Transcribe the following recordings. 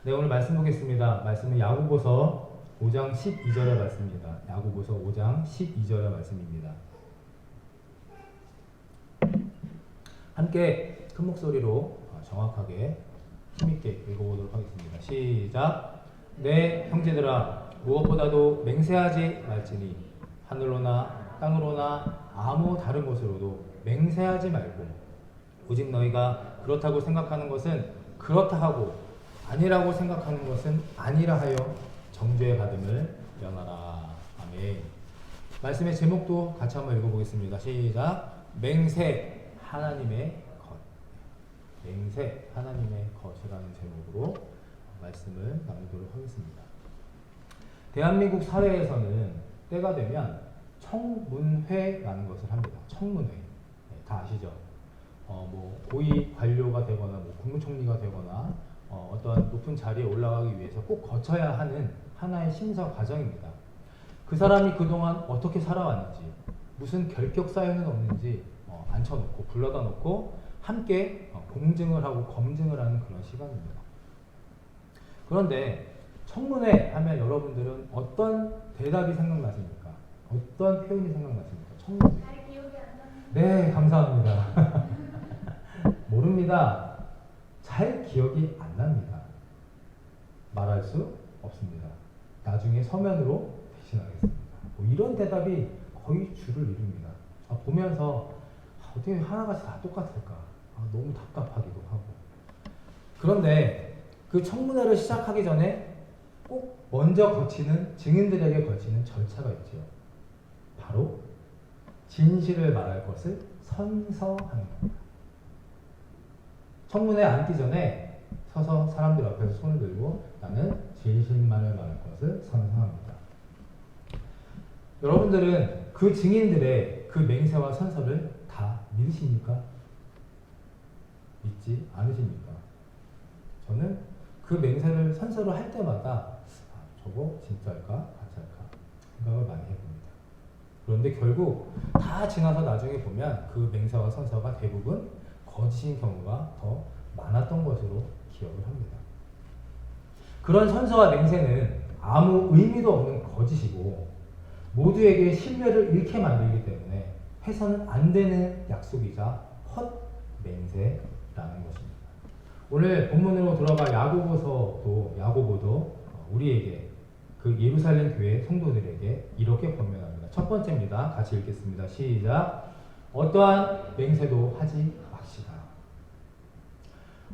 네, 오늘 말씀 보겠습니다. 말씀은 야고보서 5장 12절의 말씀입니다. 야고보서 5장 12절의 말씀입니다. 함께 큰 목소리로 정확하게 힘있게 읽어보도록 하겠습니다. 시작. 내 형제들아, 무엇보다도 맹세하지 말지니 하늘로나 땅으로나 아무 다른 곳으로도 맹세하지 말고 오직 너희가 그렇다고 생각하는 것은 그렇다 하고 아니라고 생각하는 것은 아니라 하여 정죄 받음을 면하라. 아멘. 말씀의 제목도 같이 한번 읽어보겠습니다. 시작. 맹세 하나님의 것. 맹세 하나님의 것이라는 제목으로 말씀을 나누도록 하겠습니다. 대한민국 사회에서는 때가 되면 청문회라는 것을 합니다. 청문회. 네, 다 아시죠? 고위 관료가 되거나 국무총리가 되거나 어떠한 높은 자리에 올라가기 위해서 꼭 거쳐야 하는 하나의 심사 과정입니다. 그 사람이 그동안 어떻게 살아왔는지, 무슨 결격 사연은 없는지 앉혀놓고 불러다 놓고 함께 공증을 하고 검증을 하는 그런 시간입니다. 그런데 청문회 하면 여러분들은 어떤 대답이 생각나십니까? 어떤 표현이 생각나십니까? 청문회. 잘 기억이 안 납니다. 네, 감사합니다. 모릅니다. 잘 기억이 안 납니다. 말할 수 없습니다. 나중에 서면으로 대신하겠습니다. 이런 대답이 거의 주를 이룹니다. 보면서 어떻게 하나같이 다 똑같을까? 너무 답답하기도 하고. 그런데 그 청문회를 시작하기 전에 꼭 먼저 거치는, 증인들에게 거치는 절차가 있죠. 바로 진실을 말할 것을 선서하는 겁니다. 청문회에 앉기 전에 서서 사람들 앞에서 손을 들고 나는 진실만을 말할 것을 선서합니다. 여러분들은 그 증인들의 그 맹세와 선서를 다 믿으십니까? 믿지 않으십니까? 저는 그 맹세를 선서를 할 때마다 저거 진짜일까? 가짜일까? 생각을 많이 해봅니다. 그런데 결국 다 지나서 나중에 보면 그 맹세와 선서가 대부분 거짓인 경우가 더 많았던 것으로 기억을 합니다. 그런 선서와 맹세는 아무 의미도 없는 거짓이고 모두에게 신뢰를 잃게 만들기 때문에 해서는 안 되는 약속이자 헛 맹세라는 것입니다. 오늘 본문으로 들어가 야고보도 우리에게 그 예루살렘 교회 성도들에게 이렇게 권면합니다. 첫 번째입니다. 같이 읽겠습니다. 시작. 어떠한 맹세도 하지 맙시다.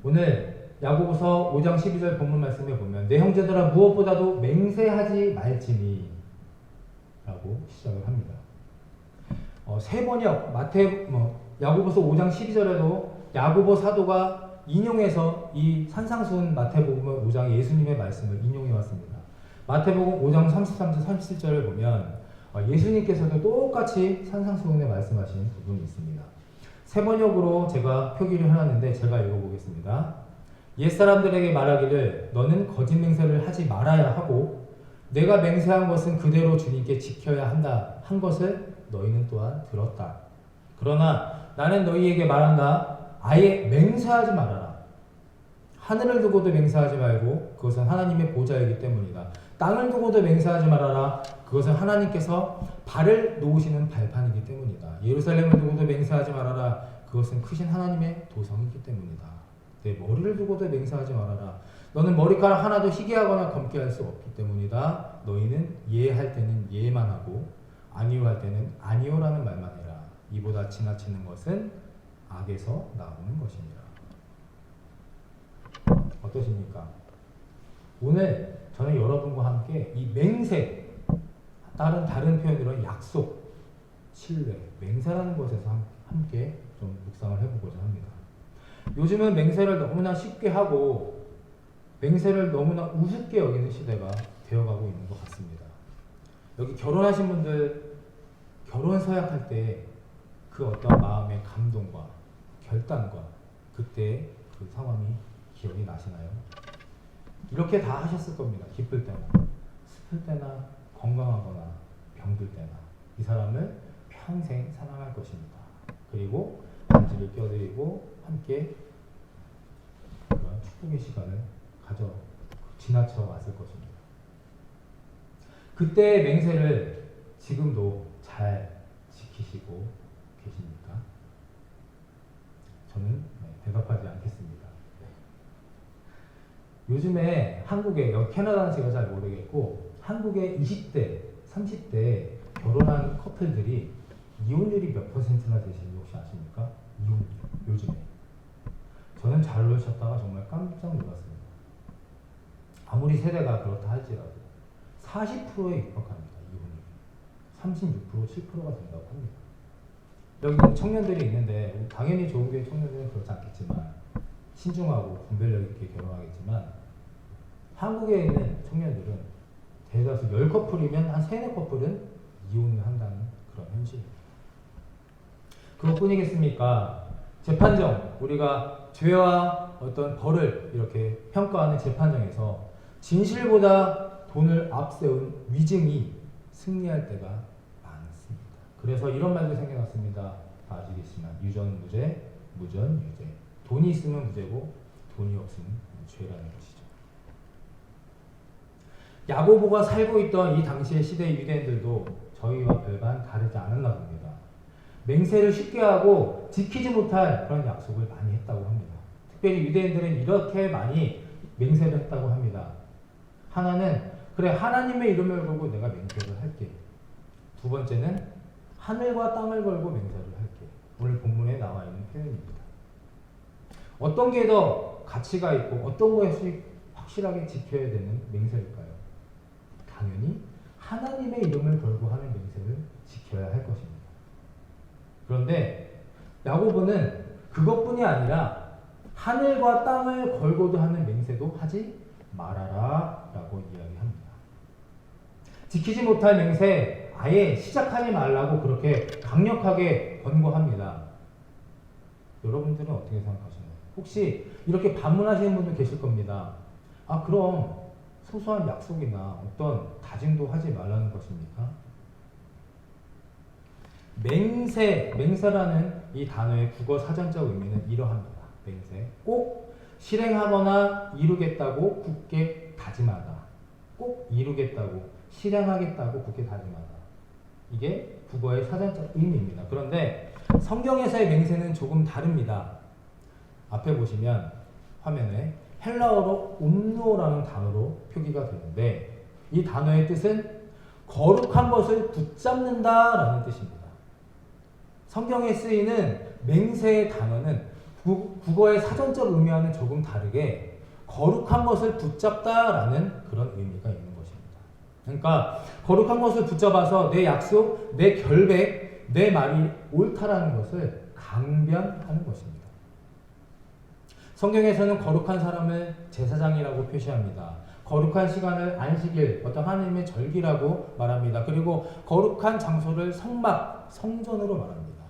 오늘 야고보서 5장 12절 본문 말씀에 보면 내 형제들아 무엇보다도 맹세하지 말지니 라고 시작을 합니다. 세 번역 야고보서 5장 12절에도 야고보 사도가 인용해서 이 산상수훈 마태복음 5장 예수님의 말씀을 인용해 왔습니다. 마태복음 5장 33절 37절을 보면 예수님께서도 똑같이 산상수훈에 말씀하신 부분이 있습니다. 세 번역으로 제가 표기를 해놨는데 제가 읽어보겠습니다. 옛사람들에게 말하기를 너는 거짓 맹세를 하지 말아야 하고 내가 맹세한 것은 그대로 주님께 지켜야 한다 한 것을 너희는 또한 들었다. 그러나 나는 너희에게 말한다. 아예 맹세하지 말아라. 하늘을 두고도 맹세하지 말고 그것은 하나님의 보좌이기 때문이다. 땅을 두고도 맹세하지 말아라. 그것은 하나님께서 발을 놓으시는 발판이기 때문이다. 예루살렘을 두고도 맹세하지 말아라. 그것은 크신 하나님의 도성이기 때문이다. 내 머리를 두고도 맹세하지 말아라. 너는 머리카락 하나도 희게하거나 검게 할 수 없기 때문이다. 너희는 예할 때는 예만 하고 아니요 할 때는 아니요라는 말만 해라. 이보다 지나치는 것은 악에서 나오는 것이니라. 어떠십니까? 오늘 저는 여러분과 함께 이 맹세, 다른 표현으로 약속, 신뢰, 맹세라는 것에서 함께 좀 묵상을 해보고자 합니다. 요즘은 맹세를 너무나 쉽게 하고 맹세를 너무나 우습게 여기는 시대가 되어가고 있는 것 같습니다. 여기 결혼하신 분들 결혼 서약할 때 그 어떤 마음의 감동과 결단과 그때 그 상황이 기억이 나시나요? 이렇게 다 하셨을 겁니다. 기쁠 때나 슬플 때나 건강하거나 병들 때나 이 사람을 평생 사랑할 것입니다. 그리고 반지를 껴드리고 함께 그런 축복의 시간을 가져 지나쳐 왔을 것입니다. 그때의 맹세를 지금도 잘 지키시고 계십니까? 저는 대답하지 않겠습니다. 요즘에 한국에, 여기 캐나다는 제가 잘 모르겠고, 한국의 20대, 30대 결혼한 커플들이 이혼율이 몇 퍼센트나 되시는지 혹시 아십니까? 이혼율, 요즘에. 저는 잘 놓으셨다가 정말 깜짝 놀랐습니다. 아무리 세대가 그렇다 할지라도 40%에 육박합니다. 이혼율이. 36%, 7%가 된다고 합니다. 여기 청년들이 있는데 당연히 좋은 교회 청년들은 그렇지 않겠지만 신중하고 분별력 있게 결혼하겠지만 한국에 있는 청년들은 대다수 10커플이면 한 3, 4커플은 이혼을 한다는 그런 현실입니다. 그것뿐이겠습니까? 재판정, 우리가 죄와 어떤 벌을 이렇게 평가하는 재판정에서 진실보다 돈을 앞세운 위증이 승리할 때가 많습니다. 그래서 이런 말도 생겨났습니다. 다 아시겠지만 유전 무죄, 무전 유죄. 돈이 있으면 무죄고 돈이 없으면 죄라는 것이죠. 야고보가 살고 있던 이 당시의 시대의 유대인들도 저희와 별반 다르지 않았나 봅니다. 맹세를 쉽게 하고 지키지 못할 그런 약속을 많이 했다고 합니다. 특별히 유대인들은 이렇게 많이 맹세를 했다고 합니다. 하나는 그래 하나님의 이름을 걸고 내가 맹세를 할게. 두 번째는 하늘과 땅을 걸고 맹세를 할게. 오늘 본문에 나와 있는 표현입니다. 어떤 게 더 가치가 있고 어떤 것이 확실하게 지켜야 되는 맹세일까요? 당연히 하나님의 이름을 걸고 하는 맹세를 지켜야 할 것입니다. 그런데 야고보는 그것뿐이 아니라 하늘과 땅을 걸고도 하는 맹세도 하지 말아라 라고 이야기합니다. 지키지 못할 맹세 아예 시작하지 말라고 그렇게 강력하게 권고합니다. 여러분들은 어떻게 생각하시나요? 혹시 이렇게 반문하시는 분도 계실 겁니다. 아 그럼 소소한 약속이나 어떤 다짐도 하지 말라는 것입니까? 맹세라는 이 단어의 국어 사전적 의미는 이러합니다. 맹세, 꼭 실행하거나 이루겠다고 굳게 다짐하다. 꼭 이루겠다고, 실행하겠다고 굳게 다짐하다. 이게 국어의 사전적 의미입니다. 그런데 성경에서의 맹세는 조금 다릅니다. 앞에 보시면 화면에 헬라어로 옴노라는 단어로 표기가 되는데 이 단어의 뜻은 거룩한 것을 붙잡는다라는 뜻입니다. 성경에 쓰이는 맹세의 단어는 국어의 사전적 의미와는 조금 다르게 거룩한 것을 붙잡다라는 그런 의미가 있는 것입니다. 그러니까 거룩한 것을 붙잡아서 내 약속, 내 결백, 내 말이 옳다라는 것을 강변하는 것입니다. 성경에서는 거룩한 사람을 제사장이라고 표시합니다. 거룩한 시간을 안식일, 어떤 하나님의 절기라고 말합니다. 그리고 거룩한 장소를 성막, 성전으로 말합니다.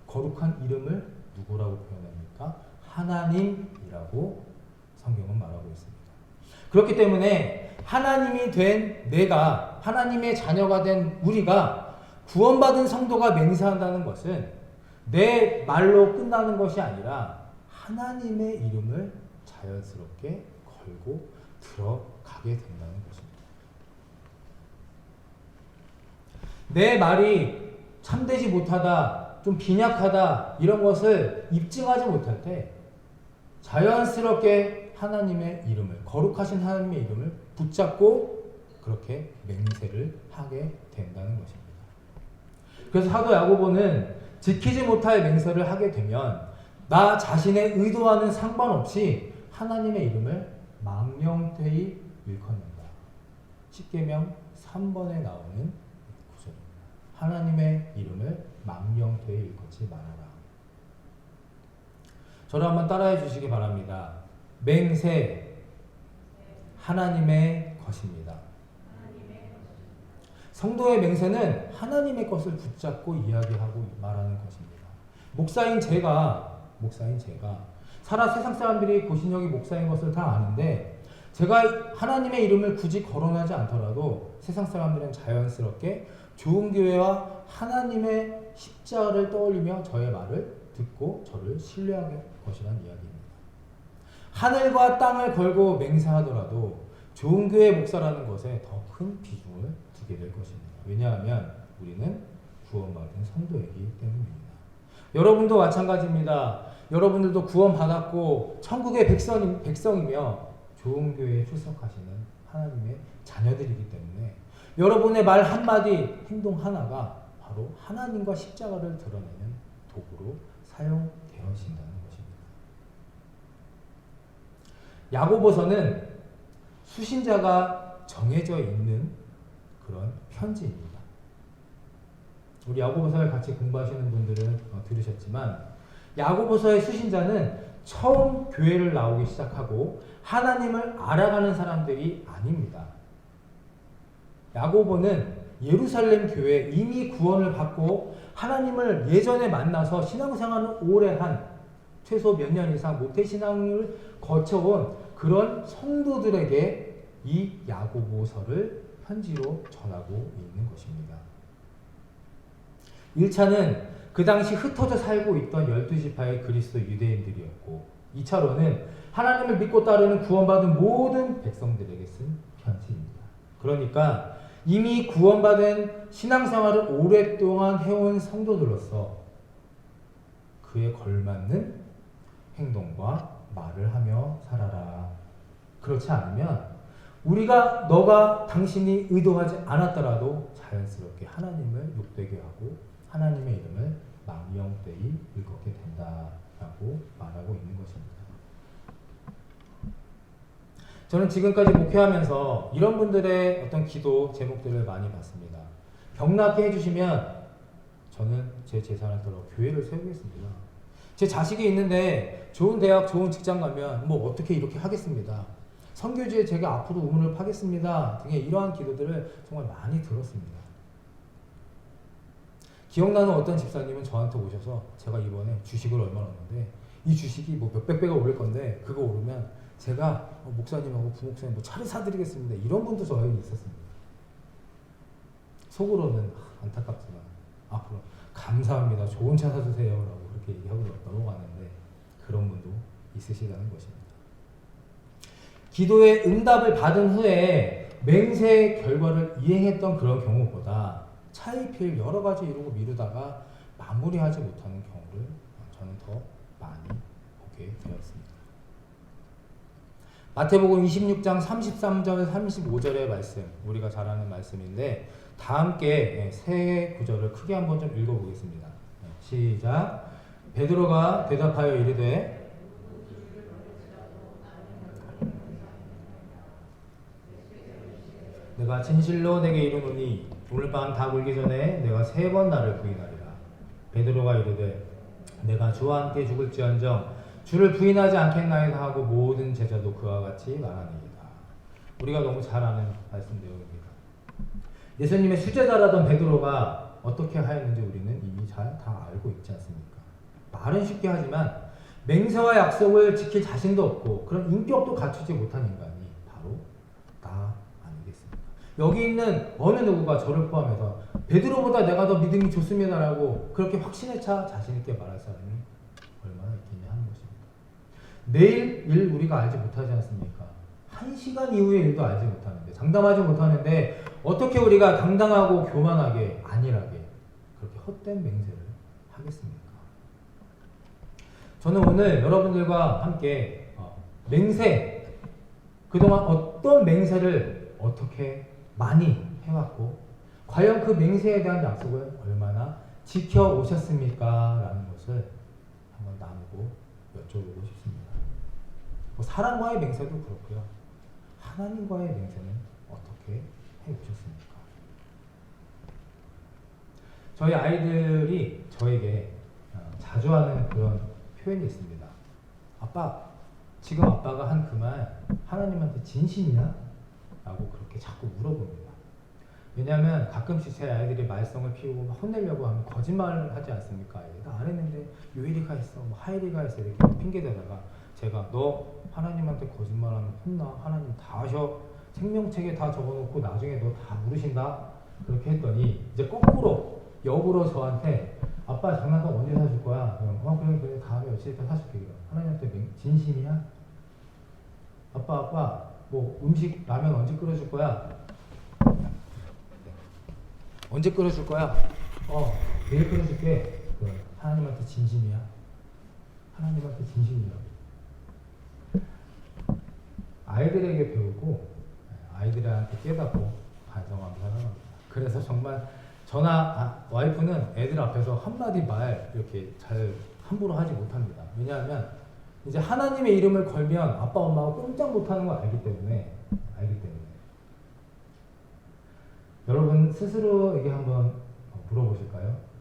거룩한 이름을 누구라고 표현합니까? 하나님이라고 성경은 말하고 있습니다. 그렇기 때문에 하나님이 된 내가, 하나님의 자녀가 된 우리가 구원받은 성도가 맹세한다는 것은 내 말로 끝나는 것이 아니라 하나님의 이름을 자연스럽게 걸고 들어가게 된다는 것입니다. 내 말이 참되지 못하다, 좀 빈약하다 이런 것을 입증하지 못할 때 자연스럽게 하나님의 이름을, 거룩하신 하나님의 이름을 붙잡고 그렇게 맹세를 하게 된다는 것입니다. 그래서 사도 야고보는 지키지 못할 맹세를 하게 되면 나 자신의 의도와는 상관없이 하나님의 이름을 망령되이 일컫는다. 십계명 3번에 나오는 구절입니다. 하나님의 이름을 망령되이 일컫지 말아라. 저를 한번 따라해 주시기 바랍니다. 맹세 하나님의 것입니다. 성도의 맹세는 하나님의 것을 붙잡고 이야기하고 말하는 것입니다. 목사인 제가 세상 사람들이 보신 여기 목사인 것을 다 아는데 제가 하나님의 이름을 굳이 거론하지 않더라도 세상 사람들은 자연스럽게 좋은 교회와 하나님의 십자가를 떠올리며 저의 말을 듣고 저를 신뢰할 것이라는 이야기입니다. 하늘과 땅을 걸고 맹세하더라도 좋은 교회 목사라는 것에 더 큰 비중을 두게 될 것입니다. 왜냐하면 우리는 구원받은 성도이기 때문입니다. 여러분도 마찬가지입니다. 여러분들도 구원받았고 천국의 백성이며 좋은 교회에 출석하시는 하나님의 자녀들이기 때문에 여러분의 말 한마디, 행동 하나가 바로 하나님과 십자가를 드러내는 도구로 사용되어진다는 것입니다. 야고보서는 수신자가 정해져 있는 그런 편지입니다. 우리 야고보서를 같이 공부하시는 분들은 들으셨지만 야고보서의 수신자는 처음 교회를 나오기 시작하고 하나님을 알아가는 사람들이 아닙니다. 야고보는 예루살렘 교회에 이미 구원을 받고 하나님을 예전에 만나서 신앙생활을 오래 한 최소 몇 년 이상 모태신앙을 거쳐온 그런 성도들에게 이 야고보서를 편지로 전하고 있는 것입니다. 1차는 그 당시 흩어져 살고 있던 12지파의 그리스도 유대인들이었고 2차로는 하나님을 믿고 따르는 구원받은 모든 백성들에게 쓴 편지입니다. 그러니까 이미 구원받은 신앙생활을 오랫동안 해온 성도들로서 그에 걸맞는 행동과 말을 하며 살아라. 그렇지 않으면 너가 당신이 의도하지 않았더라도 자연스럽게 하나님을 욕되게 하고 하나님의 이름을 망령되이 일컫게 된다라고 말하고 있는 것입니다. 저는 지금까지 목회하면서 이런 분들의 어떤 기도 제목들을 많이 봤습니다. 병나게 해주시면 저는 제 재산을 들어 교회를 세우겠습니다. 제 자식이 있는데 좋은 대학, 좋은 직장 가면 뭐 어떻게 이렇게 하겠습니다. 선교지에 제가 앞으로 우물을 파겠습니다. 등의 이러한 기도들을 정말 많이 들었습니다. 기억나는 어떤 집사님은 저한테 오셔서 제가 이번에 주식을 얼마 넣었는데 이 주식이 뭐 몇백 배가 오를 건데 그거 오르면 제가 목사님하고 부목사님 뭐 차를 사드리겠습니다. 이런 분도 저에게 있었습니다. 속으로는 안타깝지만 앞으로 감사합니다. 좋은 차 사주세요. 라고 그렇게 얘기하고 넘어가는데 그런 분도 있으시다는 것입니다. 기도의 응답을 받은 후에 맹세의 결과를 이행했던 그런 경우보다 차일피일 여러 가지 이루고 미루다가 마무리하지 못하는 경우를 저는 더 많이 보게 되었습니다. 마태복음 26장 33절 35절의 말씀, 우리가 잘 아는 말씀인데 다 함께 세 구절을 크게 한번 좀 읽어보겠습니다. 시작. 베드로가 대답하여 이르되 내가 진실로 내게 이르노니 오늘 밤 다 울기 전에 내가 3번 나를 부인하리라. 베드로가 이르되 내가 주와 함께 죽을지언정 주를 부인하지 않겠나이다 하고 모든 제자도 그와 같이 말하니이다. 우리가 너무 잘 아는 말씀 내용입니다. 예수님의 수제자라던 베드로가 어떻게 하였는지 우리는 이미 잘 다 알고 있지 않습니까? 말은 쉽게 하지만 맹세와 약속을 지킬 자신도 없고 그런 인격도 갖추지 못한 인간이 바로 나 아니겠습니까? 여기 있는 어느 누구가 저를 포함해서 베드로보다 내가 더 믿음이 좋습니다라고 그렇게 확신에 차 자신 있게 말할 사람이 얼마나 있겠냐 하는 것입니다. 내일 일 우리가 알지 못하지 않습니까? 1시간 이후의 일도 알지 못하는데 장담하지 못하는데 어떻게 우리가 당당하고 교만하게 안일하게 그렇게 헛된 맹세를 하겠습니까? 저는 오늘 여러분들과 함께 맹세, 그동안 어떤 맹세를 어떻게 많이 해왔고 과연 그 맹세에 대한 약속을 얼마나 지켜오셨습니까? 라는 것을 한번 나누고 여쭤보고 싶습니다. 뭐 사람과의 맹세도 그렇고요. 하나님과의 맹세는 어떻게 해오셨습니까? 저희 아이들이 저에게 자주 하는 그런 표현이 있습니다. 아빠, 지금 아빠가 한 그 말 하나님한테 진심이야? 라고 그렇게 자꾸 물어봅니다. 왜냐하면 가끔씩 제 아이들이 말썽을 피우고 혼내려고 하면 거짓말을 하지 않습니까? 나 안 했는데 요일이가 있어, 뭐 하일이가 있어 이렇게 핑계대다가 제가 너 하나님한테 거짓말하면 혼나, 하나님 다 하셔, 생명책에 다 적어놓고 나중에 너 다 물으신다 그렇게 했더니 이제 거꾸로 역으로 저한테 아빠 장난감 언제 사줄 거야? 그럼 그래 다음에 며칠 있다 사줄게. 하나님한테 진심이야? 아빠 뭐 음식 라면 언제 끓여줄 거야? 언제 끓여줄 거야? 내일 끓여줄게. 하나님한테 진심이야. 하나님한테 진심이야. 아이들에게 배우고 아이들한테 깨닫고 반성하며 살아갑니다. 그래서 정말 저나 와이프는 애들 앞에서 한마디 말 이렇게 잘 함부로 하지 못합니다. 왜냐하면 이제 하나님의 이름을 걸면 아빠 엄마가 꼼짝 못하는 걸 알기 때문에. 여러분 스스로에게 한번 물어보실까요?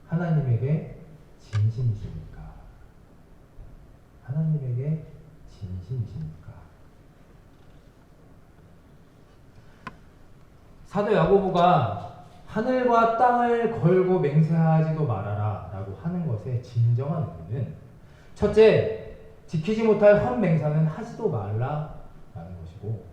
하나님에게 진심이십니까? 하나님에게 진심이십니까? 사도 야고보가 하늘과 땅을 걸고 맹세하지도 말아라 라고 하는 것의 진정한 의미는 첫째, 지키지 못할 헛맹세는 하지도 말라라는 것이고,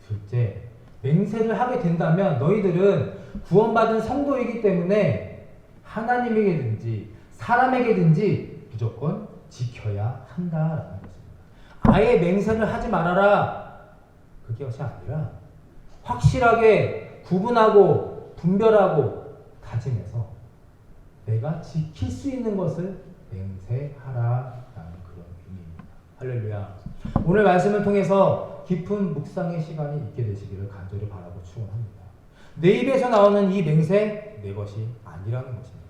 둘째, 맹세를 하게 된다면 너희들은 구원받은 성도이기 때문에 하나님에게든지 사람에게든지 무조건 지켜야 한다라는 것입니다. 아예 맹세를 하지 말아라 그것이 아니라 확실하게 구분하고 분별하고 다짐해서 내가 지킬 수 있는 것을 맹세하라라는 그런 의미입니다. 할렐루야. 오늘 말씀을 통해서 깊은 묵상의 시간이 있게 되시기를 간절히 바라고 축원합니다. 내 입에서 나오는 이 맹세 내 것이 아니라는 것입니다.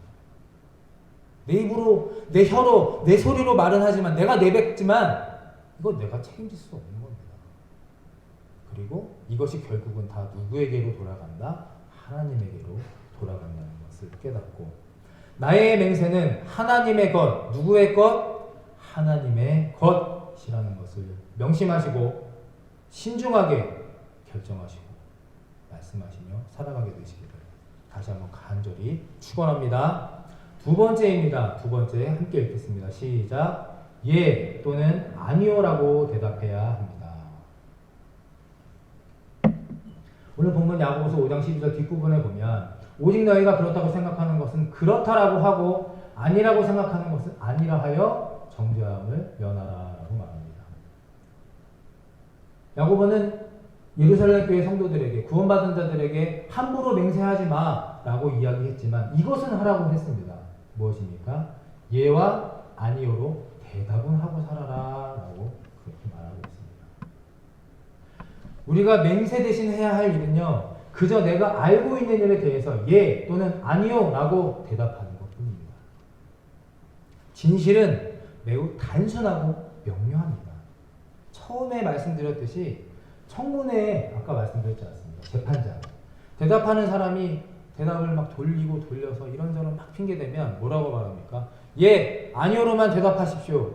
내 입으로, 내 혀로, 내 소리로 말은 하지만 내가 내뱉지만 이건 내가 책임질 수 없는 겁니다. 그리고 이것이 결국은 다 누구에게로 돌아간다? 하나님에게로 돌아간다는 것을 깨닫고 나의 맹세는 하나님의 것, 누구의 것? 하나님의 것이라는 것을 명심하시고 신중하게 결정하시고 말씀하시며 살아가게 되시기를 다시 한번 간절히 축원합니다. 두 번째입니다. 두 번째 함께 읽겠습니다. 시작. 예 또는 아니요라고 대답해야 합니다. 오늘 본문 야고보서 5장 12절 뒷부분에 보면 오직 너희가 그렇다고 생각하는 것은 그렇다라고 하고 아니라고 생각하는 것은 아니라 하여 정죄함을 면하라라고 말합니다. 야고보는 예루살렘 교회 성도들에게 구원받은 자들에게 함부로 맹세하지 마라고 이야기했지만 이것은 하라고 했습니다. 무엇입니까? 예와 아니요로 대답은 하고 살아라라고 그렇게 말하고 있습니다. 우리가 맹세 대신 해야 할 일은요, 그저 내가 알고 있는 일에 대해서 예 또는 아니요라고 대답하는 것뿐입니다. 진실은 매우 단순하고 명료합니다. 처음에 말씀드렸듯이 청문회에 아까 말씀드렸지 않습니까? 재판장 대답하는 사람이 대답을 막 돌리고 돌려서 이런저런 막 핑계대면 뭐라고 말합니까? 예, 아니요로만 대답하십시오.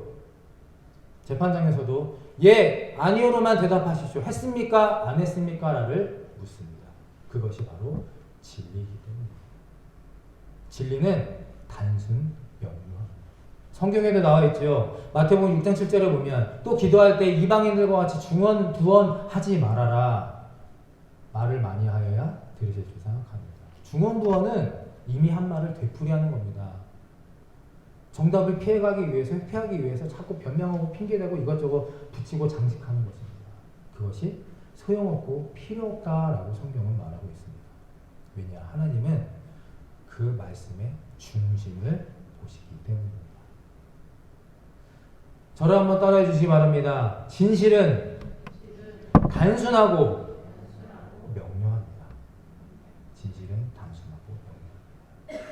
재판장에서도 예, 아니요로만 대답하십시오. 했습니까? 안 했습니까? 라를 묻습니다. 그것이 바로 진리이기 때문입니다. 진리는 단순 명료합니다. 성경에도 나와 있죠. 마태복음 6장 7절에 보면 또 기도할 때 이방인들과 같이 중언 부언 하지 말아라. 말을 많이 하여야 들으실 줄 생각합니다. 중언 부언은 이미 한 말을 되풀이하는 겁니다. 정답을 피해가기 위해서, 회피하기 위해서 자꾸 변명하고 핑계대고 이것저것 붙이고 장식하는 것입니다. 그것이 소용없고 필요없다라고 성경은 말하고 있습니다. 왜냐? 하나님은 그 말씀의 중심을 보시기 때문입니다. 저를 한번 따라해 주시기 바랍니다. 진실은 단순하고 명료합니다. 진실은 단순하고 명료합니다.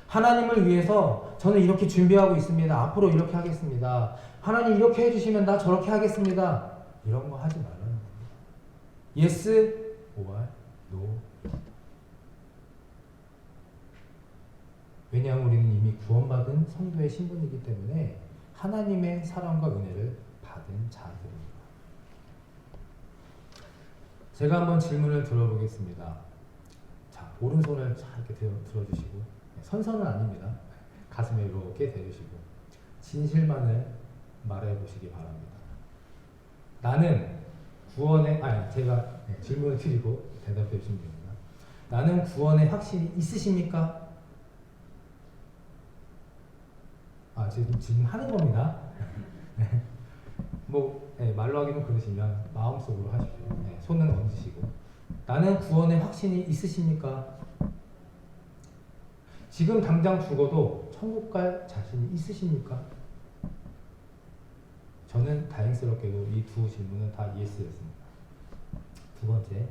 하나님을 위해서 저는 이렇게 준비하고 있습니다. 앞으로 이렇게 하겠습니다. 하나님 이렇게 해주시면 나 저렇게 하겠습니다. 이런 거 하지 말라는 겁니다. Yes or No. 왜냐하면 우리는 이미 구원받은 성도의 신분이기 때문에 하나님의 사랑과 은혜를 받은 자들입니다. 제가 한번 질문을 들어보겠습니다. 자, 오른손을 잘 이렇게 들어주시고, 선선은 아닙니다. 가슴에 이렇게 대주시고 진실만을 말해보시기 바랍니다. 나는 구원에, 제가 질문을 드리고 대답해 주시면 됩니다. 나는 구원에 확신이 있으십니까? 지금 하는 겁니다. 말로 하기는 그러시면 마음속으로 하십시오. 손은 얹으시고. 나는 구원의 확신이 있으십니까? 지금 당장 죽어도 천국 갈 자신이 있으십니까? 저는 다행스럽게도 이 두 질문은 다 예스였습니다. 두 번째,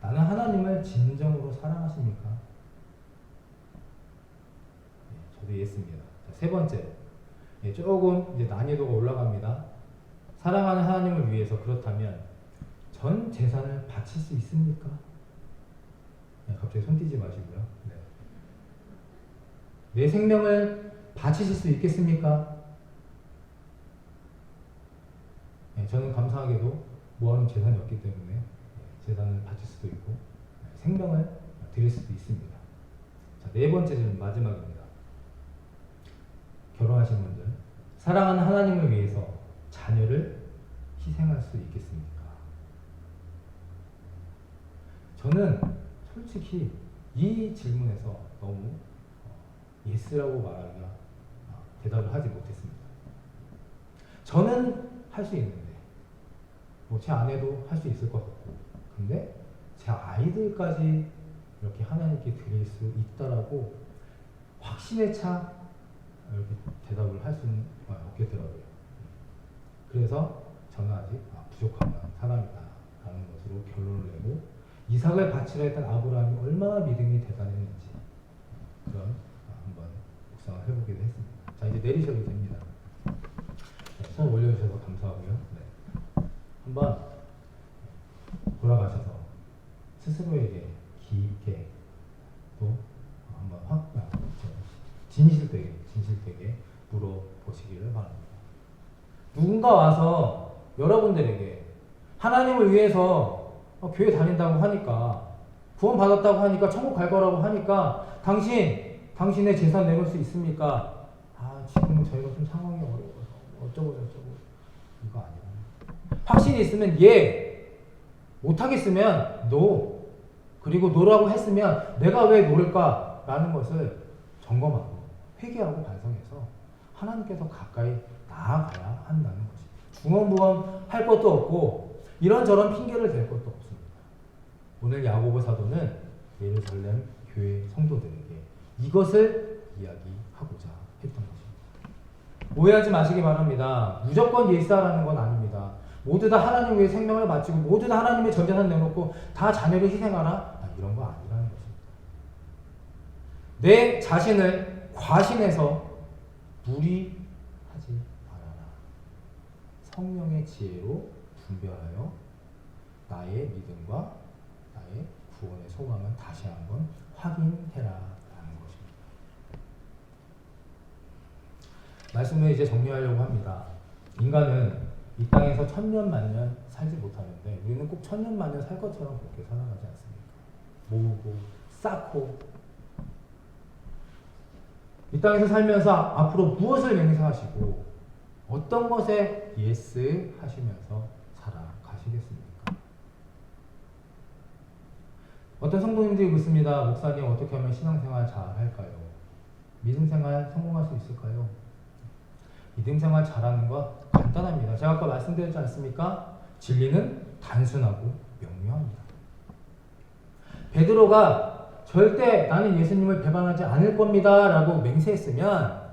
나는 하나님을 진정으로 사랑하십니까? 저도 예스입니다. 자, 세 번째, 조금 이제 난이도가 올라갑니다. 사랑하는 하나님을 위해서 그렇다면 전 재산을 바칠 수 있습니까? 갑자기 손 띄지 마시고요. 내 생명을 바치실 수 있겠습니까? 저는 감사하게도 모아놓은 재산이 없기 때문에 재산을 바칠 수도 있고 생명을 드릴 수도 있습니다. 자, 네 번째 질문 마지막입니다. 결혼하신 분들, 사랑하는 하나님을 위해서 자녀를 희생할 수 있겠습니까? 저는 솔직히 이 질문에서 너무 예스라고 말하기가 대답을 하지 못했습니다. 저는 할 수 있는데 제 아내도 할 수 있을 것 같고, 근데 제 아이들까지 이렇게 하나님께 드릴 수 있다라고 확신에 차 이렇게 대답을 할 수는 없겠더라고요. 그래서 저는 아직 부족한 사람이다라는 것으로 결론을 내고, 이삭을 바치려 했던 아브라함이 얼마나 믿음이 대단했는지 그런 한번 묵상을 해보기도 했습니다. 자, 이제 내리셔도 됩니다. 손 올려주셔서 감사하고요. 한번 돌아가셔서 스스로에게 깊게 또 한번 진실되게 물어보시기를 바랍니다. 누군가 와서 여러분들에게 하나님을 위해서 교회 다닌다고 하니까, 구원 받았다고 하니까, 천국 갈 거라고 하니까 당신의 재산 내놓을 수 있습니까? 지금 저희가 좀 상황이 어려워서 어쩌고 이거 아니야. 확신이 있으면 못하겠으면 no, 그리고 no라고 했으면 내가 왜 노를까? 라는 것을 점검하고 회개하고 반성해서 하나님께서 가까이 나아가야 한다는 것입니다. 중언부언 할 것도 없고 이런저런 핑계를 댈 것도 없습니다. 오늘 야고보 사도는 예루살렘 교회 성도들에게 이것을 이야기하고자 했던 것입니다. 오해하지 마시기 바랍니다. 무조건 예스하라는 건 아닙니다. 모두 다 하나님 위해 생명을 바치고 모두 다 하나님의 전 재산 내놓고 다 자녀를 희생하라? 이런 거 아니라는 것입니다. 내 자신을 과신해서 무리하지 말아라. 성령의 지혜로 분별하여 나의 믿음과 나의 구원의 소망을 다시 한번 확인해라 라는 것입니다. 말씀을 이제 정리하려고 합니다. 인간은 이 땅에서 천년만년 살지 못하는데 우리는 꼭 천년만년 살 것처럼 그렇게 살아가지 않습니까? 모으고 쌓고 이 땅에서 살면서 앞으로 무엇을 맹세하시고 어떤 것에 예스 하시면서 살아가시겠습니까? 어떤 성도님들이 묻습니다. 목사님, 어떻게 하면 신앙생활 잘 할까요? 믿음생활 성공할 수 있을까요? 믿음생활 잘하는 것 간단합니다. 제가 아까 말씀드렸지 않습니까? 진리는 단순하고 명료합니다. 베드로가 절대 나는 예수님을 배반하지 않을 겁니다 라고 맹세했으면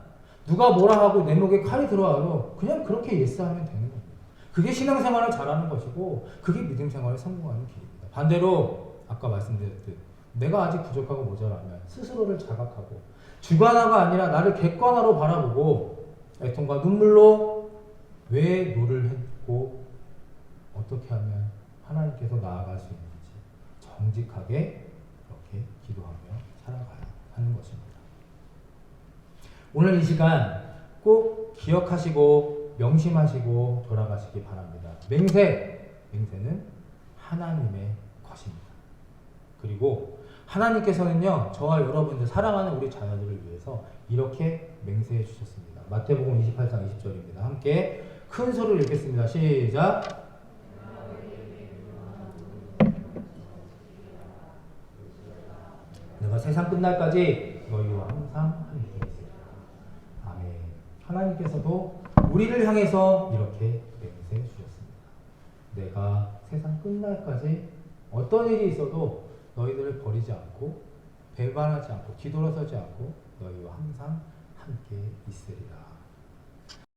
누가 뭐라 하고 내 목에 칼이 들어와도 그냥 그렇게 예스하면 되는 겁니다. 그게 신앙생활을 잘하는 것이고 그게 믿음생활을 성공하는 길입니다. 반대로 아까 말씀드렸듯 내가 아직 부족하고 모자라면 스스로를 자각하고 주관화가 아니라 나를 객관화로 바라보고 애통과 눈물로 왜 노를 했고 어떻게 하면 하나님께서 나아갈 수 있는지 정직하게 그렇게 기도하며 살아가야 하는 것입니다. 오늘 이 시간 꼭 기억하시고 명심하시고 돌아가시기 바랍니다. 맹세는 하나님의 것입니다. 그리고 하나님께서는요, 저와 여러분들 사랑하는 우리 자녀들을 위해서 이렇게 맹세해 주셨습니다. 마태복음 28장 20절입니다. 함께 큰 소리로 읽겠습니다. 시작. 내가 세상 끝날까지 너희와 항상 함께 있으리라. 아멘. 하나님께서도 우리를 향해서 이렇게 맹세해 훗날까지 어떤 일이 있어도 너희들을 버리지 않고 배반하지 않고 뒤돌아서지 않고 너희와 항상 함께 있으리라.